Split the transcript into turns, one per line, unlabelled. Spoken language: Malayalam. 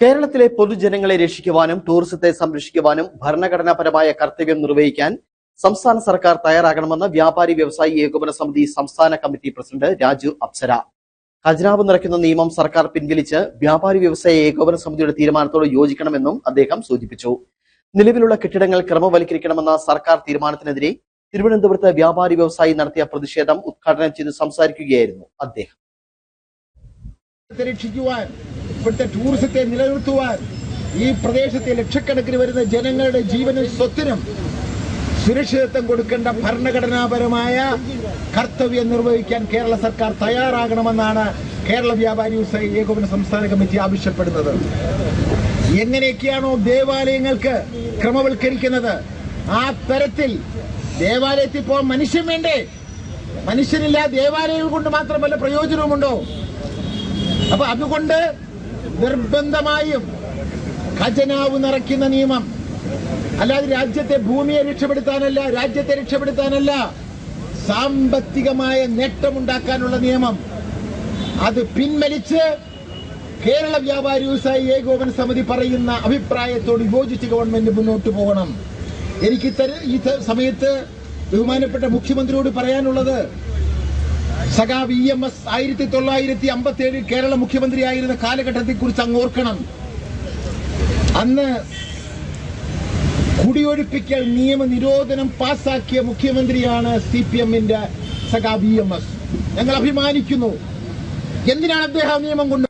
കേരളത്തിലെ പൊതുജനങ്ങളെ രക്ഷിക്കുവാനും ടൂറിസത്തെ സംരക്ഷിക്കുവാനും ഭരണഘടനാപരമായ കർത്തവ്യം നിർവഹിക്കാൻ സംസ്ഥാന സർക്കാർ തയ്യാറാകണമെന്ന് വ്യാപാരി വ്യവസായി ഏകോപന സമിതി സംസ്ഥാന കമ്മിറ്റി പ്രസിഡന്റ് രാജു അപ്സര. ഖജനാവ് നിറയ്ക്കുന്ന നിയമം സർക്കാർ പിൻവലിച്ച് വ്യാപാരി വ്യവസായി ഏകോപന സമിതിയുടെ തീരുമാനത്തോട് യോജിക്കണമെന്നും അദ്ദേഹം സൂചിപ്പിച്ചു. നിലവിലുള്ള കെട്ടിടങ്ങൾ ക്രമവൽക്കരിക്കണമെന്ന സർക്കാർ തീരുമാനത്തിനെതിരെ തിരുവനന്തപുരത്ത് വ്യാപാരി വ്യവസായി നടത്തിയ പ്രതിഷേധം ഉദ്ഘാടനം ചെയ്ത് സംസാരിക്കുകയായിരുന്നു അദ്ദേഹം.
ഇവിടുത്തെ ടൂറിസത്തെ നിലനിർത്തുവാൻ ഈ പ്രദേശത്തെ ലക്ഷക്കണക്കിന് വരുന്ന ജനങ്ങളുടെ ജീവനും സ്വത്തിനും സുരക്ഷിതത്വം കൊടുക്കേണ്ട ഭരണഘടനാപരമായ കർത്തവ്യം നിർവഹിക്കാൻ കേരള സർക്കാർ തയ്യാറാകണമെന്നാണ് കേരള വ്യാപാരി വ്യവസായി ഏകോപന സംസ്ഥാന കമ്മിറ്റി ആവശ്യപ്പെടുന്നത്. എങ്ങനെയൊക്കെയാണോ ദേവാലയങ്ങൾക്ക് ക്രമവൽക്കരിക്കുന്നത്, ആ തരത്തിൽ ദേവാലയത്തിൽ പോകാൻ മനുഷ്യൻ വേണ്ടേ? മനുഷ്യനില്ല ദേവാലയങ്ങൾ കൊണ്ട് മാത്രമല്ല പ്രയോജനവുമുണ്ടോ? അപ്പൊ അതുകൊണ്ട് നിർബന്ധമായും ഖജനാവ് നിറയ്ക്കുന്ന നിയമം, അല്ലാതെ രാജ്യത്തെ ഭൂമിയെ രക്ഷപ്പെടുത്താനല്ല, രാജ്യത്തെ രക്ഷപ്പെടുത്താനല്ല, സാമ്പത്തികമായ നേട്ടമുണ്ടാക്കാനുള്ള നിയമം അത് പിൻവലിച്ച് കേരള വ്യാപാരി വ്യവസായി ഏകോപന സമിതി പറയുന്ന അഭിപ്രായത്തോട് യോജിച്ച് ഗവൺമെന്റ് മുന്നോട്ട് പോകണം. എനിക്ക് ഈ സമയത്ത് ബഹുമാനപ്പെട്ട മുഖ്യമന്ത്രിയോട് പറയാനുള്ളത്, സഖാവ് EMS 1957 കേരള മുഖ്യമന്ത്രിയായിരുന്ന കാലഘട്ടത്തെ കുറിച്ച് അങ്ങ് ഓർക്കണം. അന്ന് കുടിയൊഴിപ്പിക്കൽ നിയമനിരോധനം പാസാക്കിയ മുഖ്യമന്ത്രിയാണ് CPM-ന്റെ സഖാവ് EMS. ഞങ്ങൾ അഭിമാനിക്കുന്നു. എന്തിനാണ് അദ്ദേഹം നിയമം കൊണ്ട്